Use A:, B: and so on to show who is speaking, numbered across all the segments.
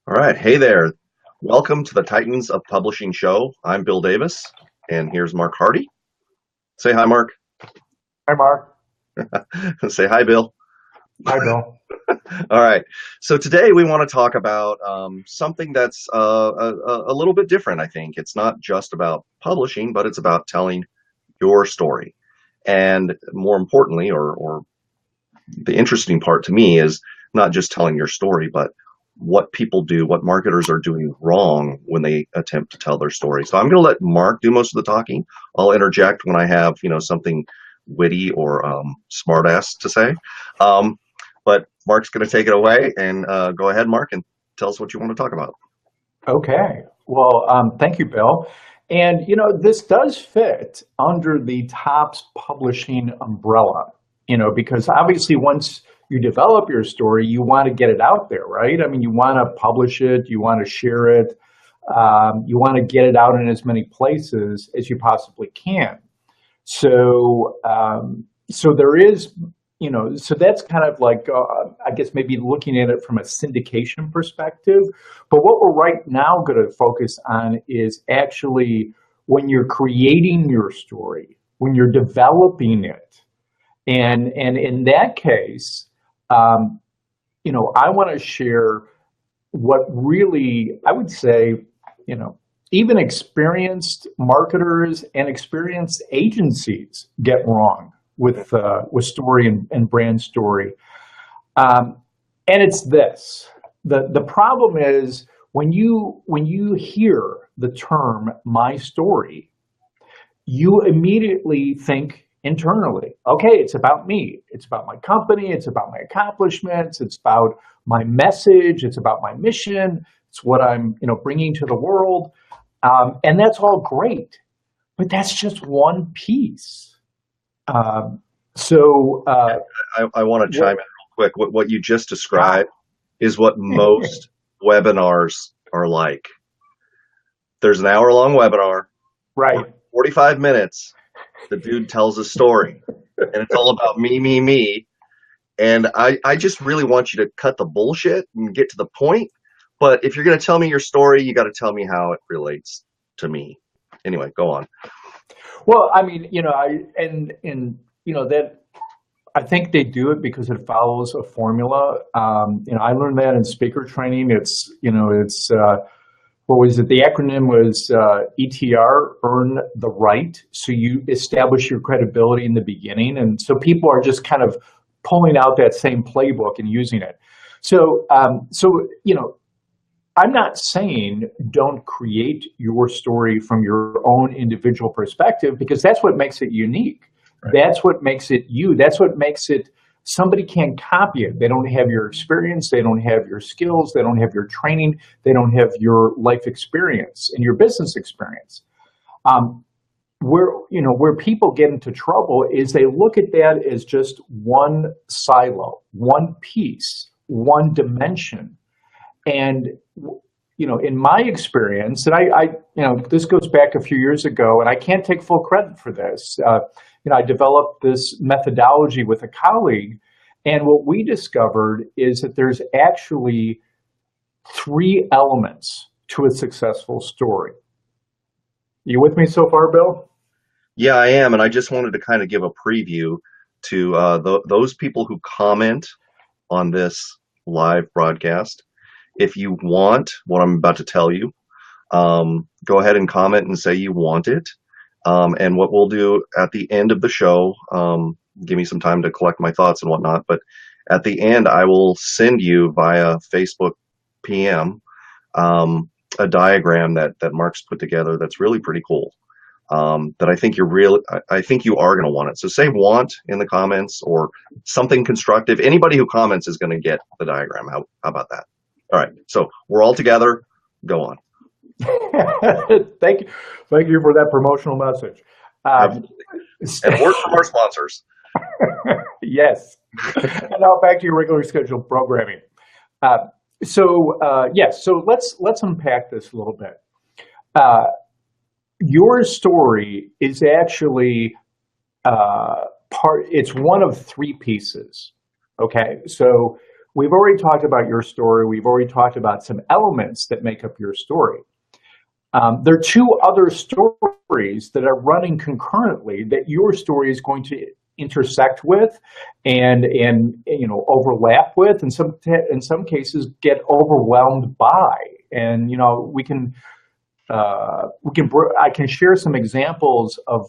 A: All right. Hey there. Welcome to the Titans of Publishing show. I'm Bill Davis, and here's Marc Harty. Say hi, Mark.
B: Hi, Mark.
A: Say hi, Bill.
B: Hi, Bill.
A: All right. So today we want to talk about something that's a little bit different, I think. It's not just about publishing, but it's about telling your story. And more importantly, or the interesting part to me is not just telling your story, but what people do, what marketers are doing wrong when they attempt to tell their story. So I'm going to let Mark do most of the talking. I'll interject when I have, something witty or smart ass to say. Um, but Mark's going to take it away and go ahead, Mark, and tell us what you want to talk about.
B: Okay. Well, thank you, Bill. And, this does fit under the Topps Publishing umbrella, because obviously once you develop your story, you want to get it out there, right? I mean, you want to publish it, you want to share it, you want to get it out in as many places as you possibly can. So there is, so that's kind of like, I guess maybe looking at it from a syndication perspective. But what we're right now going to focus on is actually when you're creating your story, when you're developing it. And in that case, I want to share what really, I would say, you know, even experienced marketers and experienced agencies get wrong with story and brand story. Um, and it's this: the problem is when you hear the term "my story," you immediately think internally, okay, it's about me, it's about my company, it's about my accomplishments, it's about my message, it's about my mission, it's what I'm bringing to the world, and that's all great, but that's just one piece. Um, so
A: I want to
B: what?
A: chime in real quick. What you just described is what most webinars are like. There's an hour-long webinar,
B: Right.
A: 45 minutes. The dude tells a story, and it's all about me, me, me. And I just really want you to cut the bullshit and get to the point. But if you're going to tell me your story, you got to tell me how it relates to me. Anyway, go on.
B: Well, I mean, and that I think they do it because it follows a formula. I learned that in speaker training. It's what was it? The acronym was ETR, earn the right. So you establish your credibility in the beginning, and so people are just kind of pulling out that same playbook and using it. So I'm not saying don't create your story from your own individual perspective, because that's what makes it unique.
A: Right.
B: That's what makes it you. That's what makes it somebody can't copy it. They don't have your experience. They don't have your skills. They don't have your training. They don't have your life experience and your business experience. Um, where people get into trouble is they look at that as just one silo, one piece, one dimension. And in my experience, and this goes back a few years ago, and I can't take full credit for this. I developed this methodology with a colleague, and what we discovered is that there's actually three elements to a successful story. You with me so far, Bill?
A: Yeah, I am, and I just wanted to kind of give a preview to those people who comment on this live broadcast. If you want what I'm about to tell you, go ahead and comment and say you want it. And what we'll do at the end of the show, give me some time to collect my thoughts and whatnot, but at the end, I will send you via Facebook PM a diagram that Mark's put together that's really pretty cool. That I think you are going to want it. So say want in the comments or something constructive. Anybody who comments is going to get the diagram. How about that? All right. So we're all together. Go on.
B: Thank you. Thank you for that promotional message. Um,
A: Absolutely. And a word from our sponsors.
B: yes. And now back to your regularly scheduled programming. Yes. So let's unpack this a little bit. Your story is actually it's one of three pieces. Okay. So we've already talked about your story. We've already talked about some elements that make up your story. There are two other stories that are running concurrently that your story is going to intersect with and overlap with, and in some cases get overwhelmed by. And I can share some examples of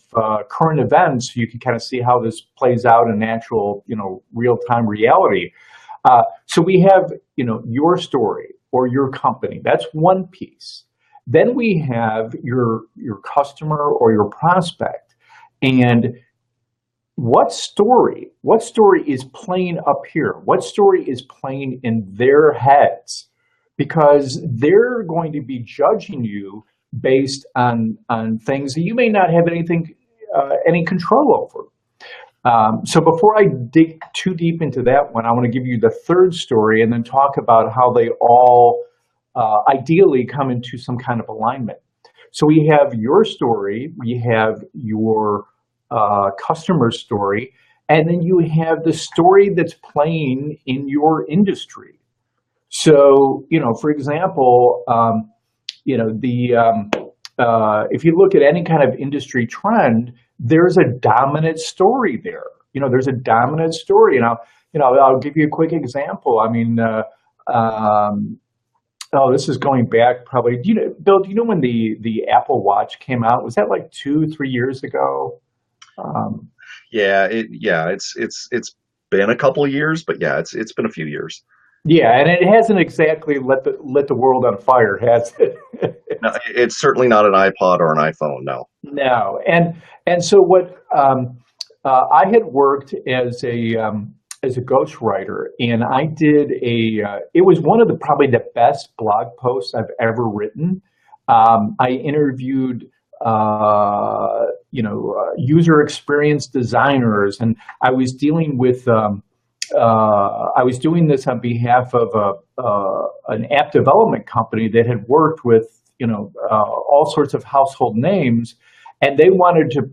B: current events so you can kind of see how this plays out in actual real-time reality. So we have your story or your company. That's one piece. Then we have your customer or your prospect, and what story is playing up here? What story is playing in their heads? Because they're going to be judging you based on things that you may not have any control over. So before I dig too deep into that one, I want to give you the third story and then talk about how they all ideally come into some kind of alignment. So we have your story, we have your customer story, and then you have the story that's playing in your industry. So, for example, if you look at any kind of industry trend, there's a dominant story there. There's a dominant story, and I'll give you a quick example. I mean, this is going back probably. Bill? Do you know when the Apple Watch came out? Was that like 2-3 years ago?
A: It's been a couple of years, but yeah, it's been a few years.
B: Yeah, and it hasn't exactly lit the world on fire, has it?
A: No, it's certainly not an iPod or an iPhone. No.
B: No, and so what I had worked as a ghostwriter, and I did it was one of probably the best blog posts I've ever written. I interviewed user experience designers, and I was dealing with I was doing this on behalf of an app development company that had worked with all sorts of household names, and they wanted to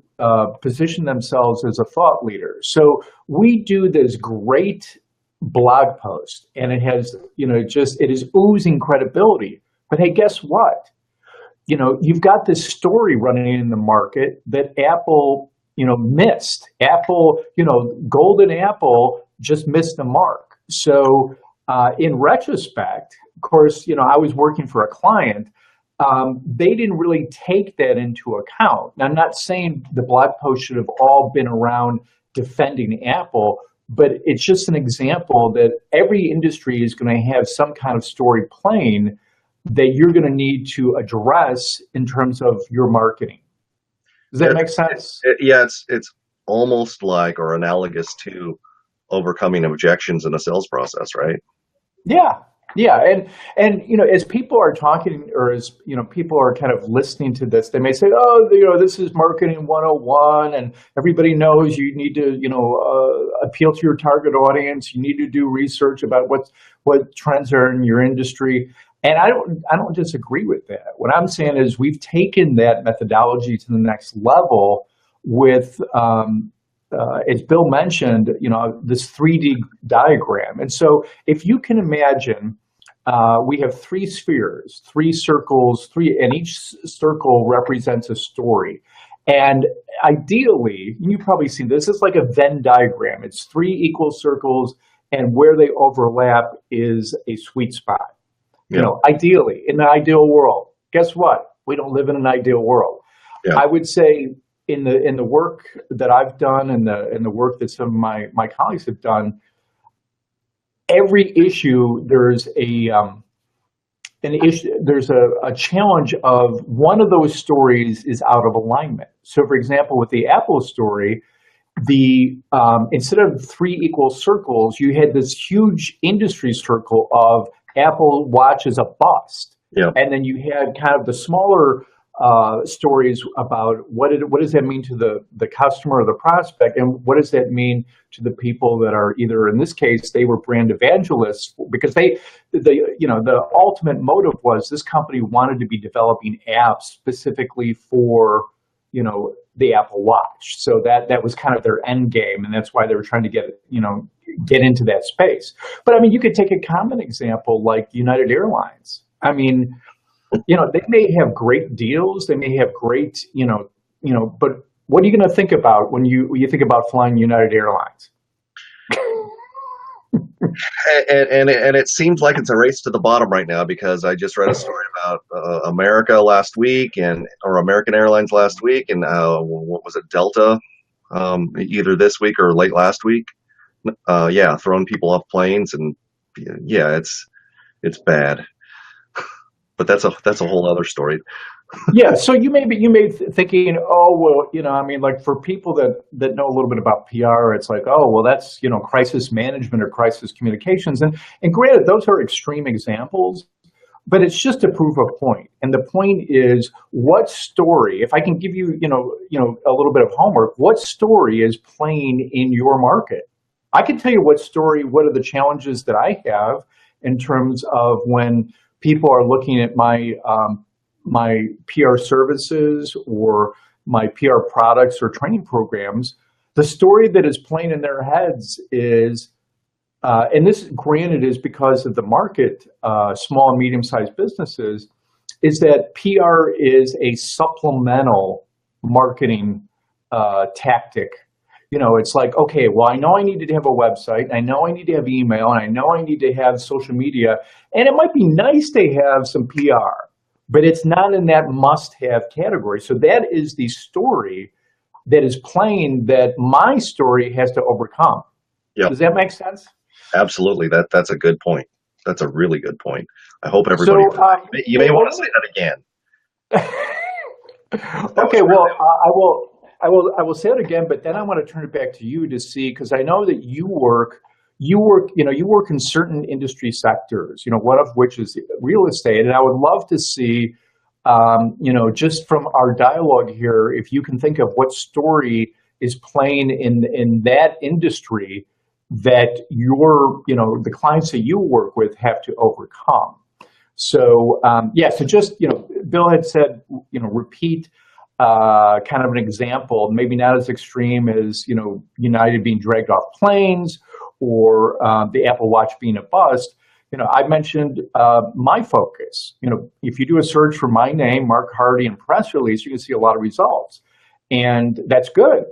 B: position themselves as a thought leader. So we do this great blog post, and it has it is oozing credibility. But hey, guess what? You've got this story running in the market that Apple missed. Apple, golden Apple just missed the mark. So in retrospect, of course, I was working for a client. They didn't really take that into account. Now, I'm not saying the blog post should have all been around defending Apple, but it's just an example that every industry is going to have some kind of story playing that you're going to need to address in terms of your marketing. Does that make sense?
A: It's almost like or analogous to overcoming objections in a sales process, right?
B: Yeah, and as people are talking, or as people are kind of listening to this, they may say, "Oh, this is marketing 101, and everybody knows you need to appeal to your target audience. You need to do research about what trends are in your industry." And I don't disagree with that. What I'm saying is we've taken that methodology to the next level with, as Bill mentioned, this 3D diagram. And so if you can imagine, we have 3 spheres, 3 circles, and each circle represents a story. And ideally, you've probably seen this, it's like a Venn diagram. It's 3 equal circles, and where they overlap is a sweet spot.
A: Yeah.
B: Ideally, in the ideal world. Guess what? We don't live in an ideal world.
A: Yeah.
B: I would say in the work that I've done and the work that some of my colleagues have done, every issue there's an issue, there's a challenge of one of those stories is out of alignment. So for example, with the Apple story, instead of 3 equal circles, you had this huge industry circle of Apple Watch is a bust.
A: Yeah.
B: And then you had kind of the smaller stories about what does that mean to the customer or the prospect, and what does that mean to the people that are either, in this case, they were brand evangelists, because the ultimate motive was this company wanted to be developing apps specifically for the Apple Watch. So that was kind of their end game, and that's why they were trying to get into that space. But I mean, you could take a common example like United Airlines. I mean, they may have great deals, they may have great, but what are you going to think about when you think about flying United Airlines?
A: And it seems like it's a race to the bottom right now, because I just read a story about America last week, or American Airlines last week, and what was it, Delta, either this week or late last week. Yeah, throwing people off planes, and yeah, it's bad. But that's a whole other story.
B: Yeah, so you may be thinking, oh well, I mean, like for people that know a little bit about PR, it's like, oh well, that's crisis management or crisis communications, and granted, those are extreme examples, but it's just to prove a point. And the point is, what story? If I can give you a little bit of homework, what story is playing in your market? I can tell you what are the challenges that I have in terms of when people are looking at my PR services or my PR products or training programs. The story that is playing in their heads is, and this granted is because of the market, small and medium-sized businesses, is that PR is a supplemental marketing tactic. It's like, okay, well, I know I need to have a website, I know I need to have email, and I know I need to have social media, and it might be nice to have some PR, but it's not in that must-have category. So that is the story that is playing that my story has to overcome.
A: Yeah,
B: Does that make sense?
A: absolutely. That's a good point. That's a really good point. I hope everybody. So, you may want to say that again.
B: Okay, well, I will say it again, but then I want to turn it back to you to see, because I know that you work in certain industry sectors, one of which is real estate. And I would love to see, just from our dialogue here, if you can think of what story is playing in that industry that the clients that you work with have to overcome. So, so just, Bill had said, repeat kind of an example, maybe not as extreme as, United being dragged off planes, or the Apple Watch being a bust. I mentioned my focus. If you do a search for my name, Marc Harty, and press release, you can see a lot of results, and that's good.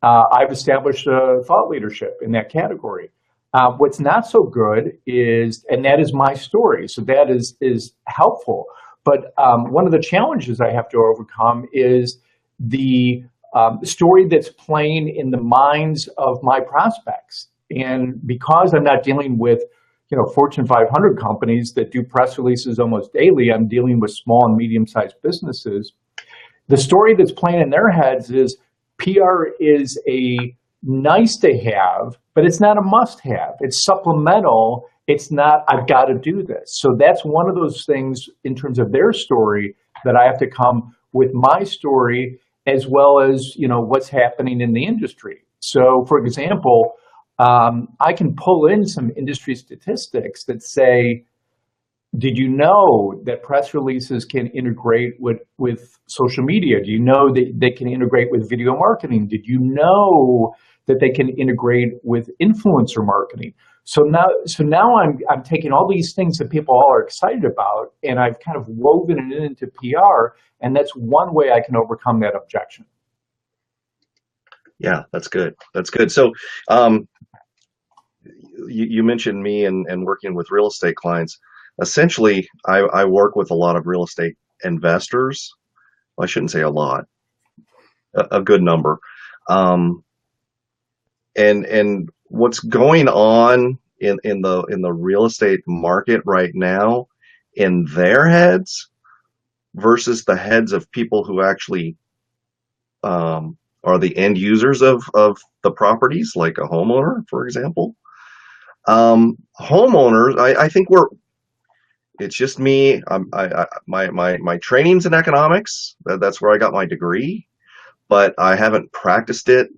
B: I've established a thought leadership in that category. What's not so good is, and that is my story, so that is helpful. But one of the challenges I have to overcome is the story that's playing in the minds of my prospects. And because I'm not dealing with, Fortune 500 companies that do press releases almost daily, I'm dealing with small and medium-sized businesses. The story that's playing in their heads is PR is a nice to have, but it's not a must have. It's supplemental. It's not, I've got to do this. So that's one of those things in terms of their story that I have to come with my story, as well as, what's happening in the industry. So for example, I can pull in some industry statistics that say, did you know that press releases can integrate with social media? Do you know that they can integrate with video marketing? Did you know that they can integrate with influencer marketing? So now I'm taking all these things that people all are excited about, and I've kind of woven it into PR, and that's one way I can overcome that objection.
A: Yeah, that's good. That's good. So, you mentioned me and working with real estate clients. Essentially, I work with a lot of real estate investors. Well, I shouldn't say a lot, a good number. And what's going on in the real estate market right now in their heads versus the heads of people who actually are the end users of the properties, like a homeowner, for example. Homeowners, I think it's just me. My training's in economics. That's where I got my degree, but I haven't practiced it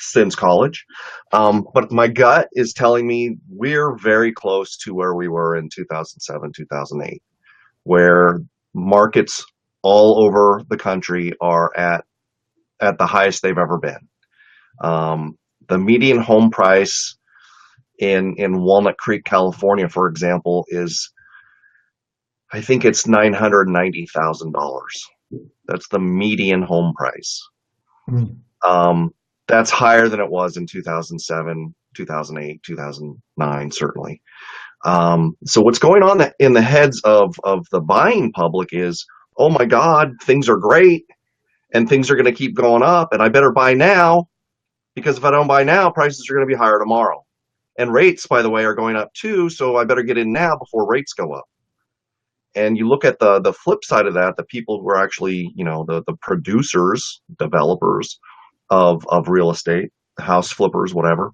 A: since college. But my gut is telling me we're very close to where we were in 2007, 2008, where markets all over the country are at at the highest they've ever been. The median home price in Walnut Creek, California, for example, is, I think it's $990,000. That's the median home price.
B: Mm.
A: That's higher than it was in 2007, 2008, 2009, certainly. So what's going on in the heads of the buying public is, oh my God, things are great and things are going to keep going up, and I better buy now, because if I don't buy now, prices are going to be higher tomorrow. And rates, by the way, are going up too, so I better get in now before rates go up. And you look at the flip side of that, the people who are actually, the producers, developers of real estate, house flippers, whatever,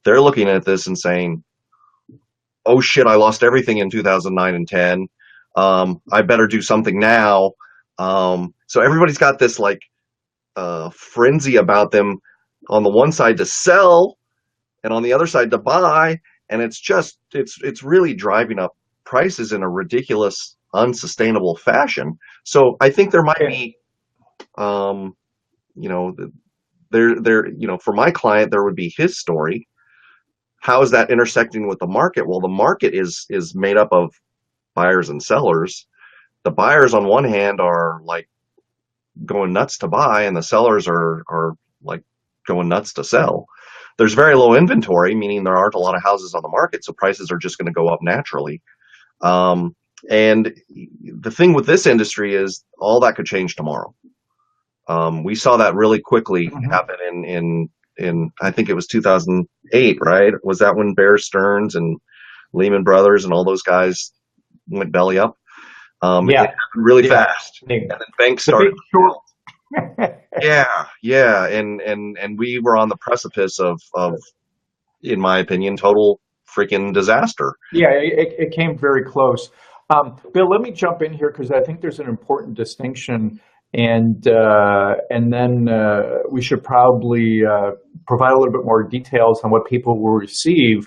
A: they're looking at this and saying, oh shit, I lost everything in 2009 and 10. I better do something now. So everybody's got this like frenzy about them, on the one side to sell and on the other side to buy. And it's really driving up prices in a ridiculous, unsustainable fashion. So I think there might be, for my client, there would be his story. How is that intersecting with the market? Well, the market is made up of buyers and sellers. The buyers on one hand are like going nuts to buy, and the sellers are like going nuts to sell. There's very low inventory, meaning there aren't a lot of houses on the market, so prices are just going to go up naturally. And the thing with this industry is all that could change tomorrow. We saw that really quickly happen in I think it was 2008, right? Was that when Bear Stearns and Lehman Brothers and all those guys went belly up? It happened really fast, and then banks started. Yeah, and we were on the precipice of, in my opinion, total freaking disaster.
B: Yeah, it came very close. Bill, let me jump in here because I think there's an important distinction, and then we should probably provide a little bit more details on what people will receive.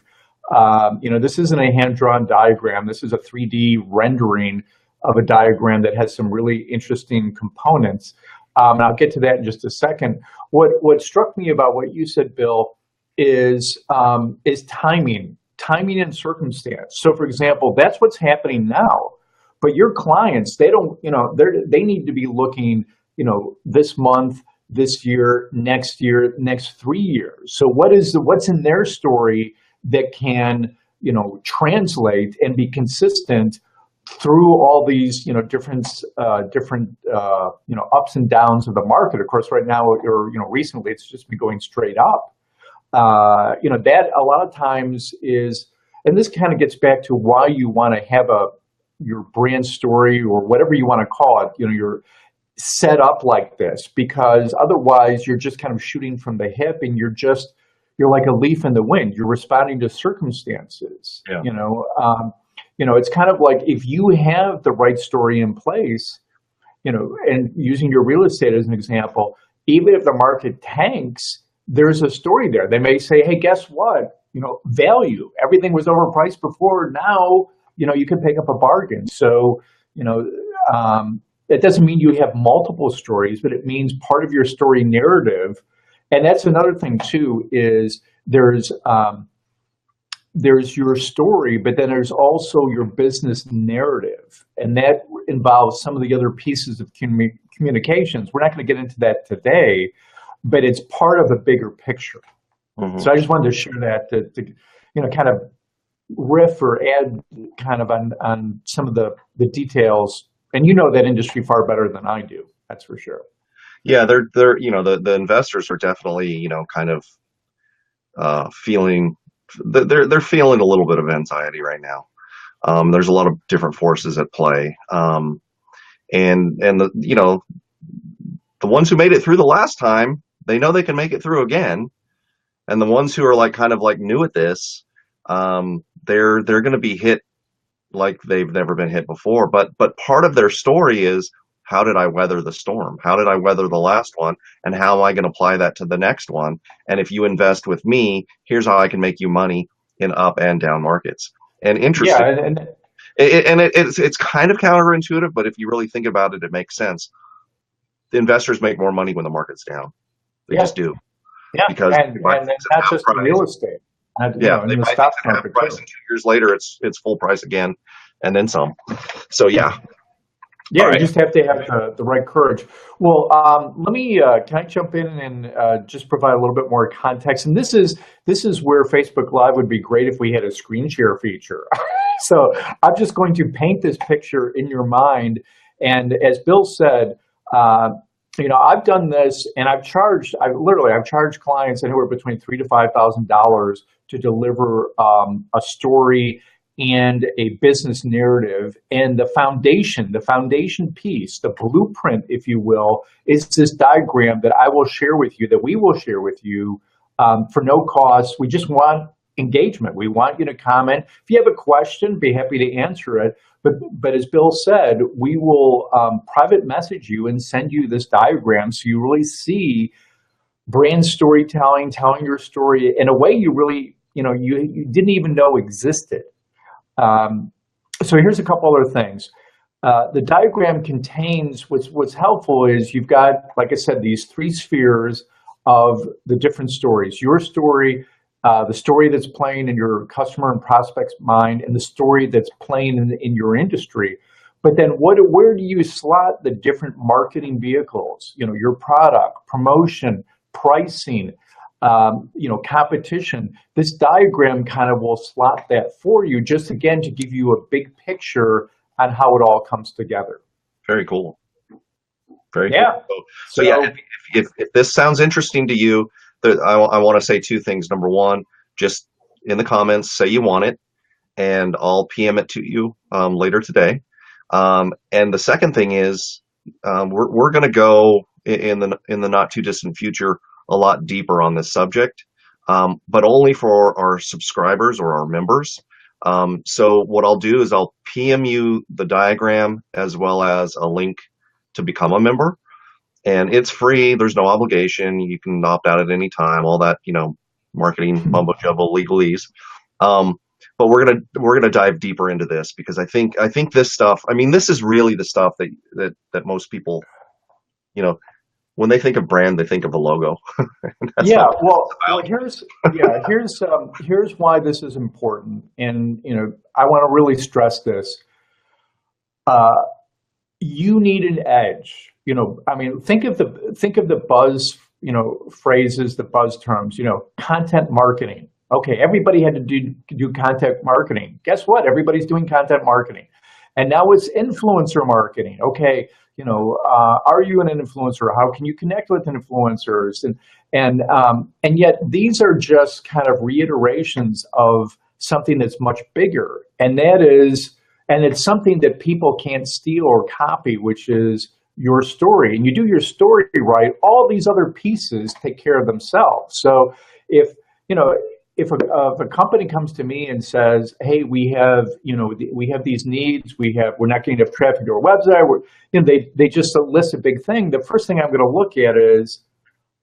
B: This isn't a hand-drawn diagram. This is a 3D rendering of a diagram that has some really interesting components. And I'll get to that in just a second. What struck me about what you said, Bill, is timing and circumstance. So, for example, that's what's happening now. But your clients, they don't, they need to be looking, this month, this year, next 3 years. So, what's in their story that can, translate and be consistent through all these, different ups and downs of the market. Of course, right now, or recently, it's just been going straight up. That a lot of times is, and this kind of gets back to why you want to have your brand story or whatever you want to call it. You're set up like this, because otherwise you're just kind of shooting from the hip, and you're like a leaf in the wind. You're responding to circumstances.
A: Yeah.
B: It's kind of like if you have the right story in place, and using your real estate as an example, even if the market tanks, there's a story there. They may say, hey, guess what? Value. Everything was overpriced before. Now, you can pick up a bargain. So, it doesn't mean you have multiple stories, but it means part of your story narrative. And that's another thing too, is there's your story, but then there's also your business narrative. And that involves some of the other pieces of communications. We're not going to get into that today, but it's part of a bigger picture. Mm-hmm. So I just wanted to share that to kind of riff or add kind of on some of the details. And that industry far better than I do. That's for sure.
A: Yeah, they're the investors are definitely kind of feeling they're feeling a little bit of anxiety right now. There's a lot of different forces at play, and the ones who made it through the last time, they know they can make it through again, and the ones who are like kind of like new at this, they're going to be hit like they've never been hit before. But part of their story is, how did I weather the storm? How did I weather the last one? And how am I going to apply that to the next one? And if you invest with me, here's how I can make you money in up and down markets. And interesting. Yeah, it's kind of counterintuitive, but if you really think about it, it makes sense. the investors make more money when the market's down. They
B: Yeah,
A: just do,
B: yeah,
A: because they buy
B: and
A: things at
B: not
A: half
B: just in
A: price.
B: real estate,
A: Yeah, they
B: in the
A: buy
B: stock
A: things at half
B: market
A: price,
B: too.
A: and 2 years later, it's full price again, and then some. So yeah, all
B: Yeah, you
A: right.
B: just have to have the right courage. Well, let me can I jump in and just provide a little bit more context? And this is where Facebook Live would be great if we had a screen share feature. So I'm just going to paint this picture in your mind. And as Bill said, uh, I've done this, and I've charged clients anywhere between $3,000 to $5,000 to deliver a story and a business narrative. And the foundation piece, the blueprint, if you will, is this diagram that I will share with you, that we will share with you for no cost. We just want engagement. We want you to comment. If you have a question, be happy to answer it. But as Bill said, we will private message you and send you this diagram so you really see brand storytelling, telling your story in a way you really, you didn't even know existed. Um, so here's a couple other things. The diagram contains what's helpful is you've got, like I said, these three spheres of the different stories. Your story, the story that's playing in your customer and prospect's mind, and the story that's playing in your industry. But then where do you slot the different marketing vehicles? Your product, promotion, pricing, competition. This diagram kind of will slot that for you, just again to give you a big picture on how it all comes together.
A: Very cool. Very cool.
B: Yeah.
A: So yeah,
B: So
A: if this sounds interesting to you, I want to say two things. Number one, just in the comments, say you want it, and I'll PM it to you later today. And the second thing is, we're going to go in the not too distant future a lot deeper on this subject, but only for our subscribers or our members. So what I'll do is I'll PM you the diagram as well as a link to become a member, and it's free. There's no obligation. You can opt out at any time. All that, marketing mumbo jumbo legalese. But we're gonna dive deeper into this, because I think this stuff. I mean, this is really the stuff that most people, when they think of brand, they think of the logo. That's
B: yeah,
A: not what
B: well,
A: it's about.
B: here's why this is important, and I want to really stress this. Uh, you need an edge. I mean, think of the buzz, phrases, the buzz terms. Content marketing. Okay, everybody had to do content marketing. Guess what? Everybody's doing content marketing, and now it's influencer marketing. Okay, are you an influencer? How can you connect with influencers? And yet these are just kind of reiterations of something that's much bigger, and it's something that people can't steal or copy, which is your story. And you do your story right, all these other pieces take care of themselves. So if you know if a company comes to me and says, "Hey, we have these needs. We're not getting enough traffic to our website." They just list a big thing. The first thing I'm going to look at is,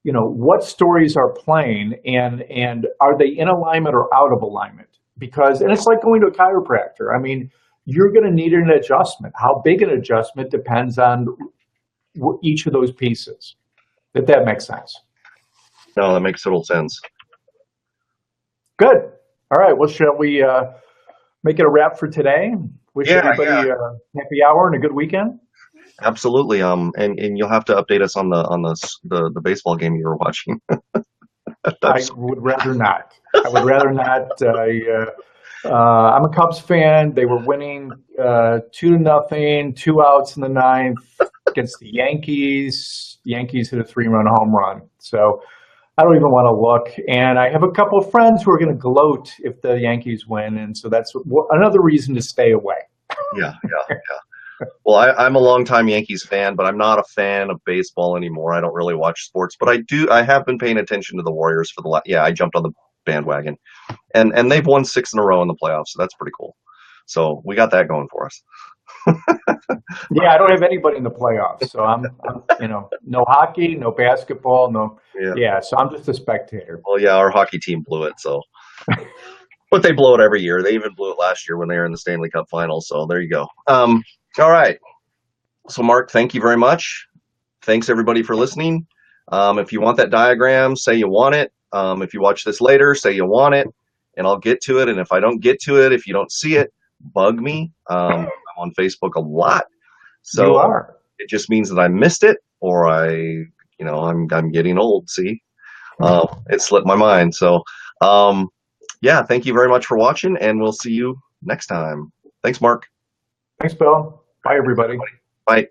B: what stories are playing, and are they in alignment or out of alignment? And it's like going to a chiropractor. I mean, you're going to need an adjustment. How big an adjustment depends on each of those pieces. If that makes sense.
A: No, that makes total sense.
B: Good. All right. Well, shall we make it a wrap for today? Wish everybody a happy hour and a good weekend.
A: Absolutely. And you'll have to update us on the baseball game you were watching.
B: I would rather not. I would rather not. I'm a Cubs fan. They were winning 2-0, 2 outs in the ninth against the Yankees. The Yankees hit a 3-run home run. So I don't even want to look. And I have a couple of friends who are going to gloat if the Yankees win. And so that's another reason to stay away.
A: Yeah. Well, I'm a longtime Yankees fan, but I'm not a fan of baseball anymore. I don't really watch sports, but I have been paying attention to the Warriors for I jumped on the bandwagon, and they've won 6 in a row in the playoffs, so that's pretty cool. So we got that going for us.
B: Yeah, I don't have anybody in the playoffs, so I'm no hockey, no basketball, no. Yeah, so I'm just a spectator.
A: Well, yeah, our hockey team blew it, so. But they blow it every year. They even blew it last year when they were in the Stanley Cup Finals. So there you go. All right. So Mark, thank you very much. thanks everybody for listening. If you want that diagram, say you want it. If you watch this later, say you want it, and I'll get to it. And if I don't get to it, if you don't see it, bug me. I'm on Facebook a lot,
B: You
A: so
B: are.
A: it just means that I missed it, or I'm getting old. See, it slipped my mind. So, yeah, thank you very much for watching, and we'll see you next time. Thanks, Mark.
B: Thanks, Bill. Bye, everybody.
A: Bye.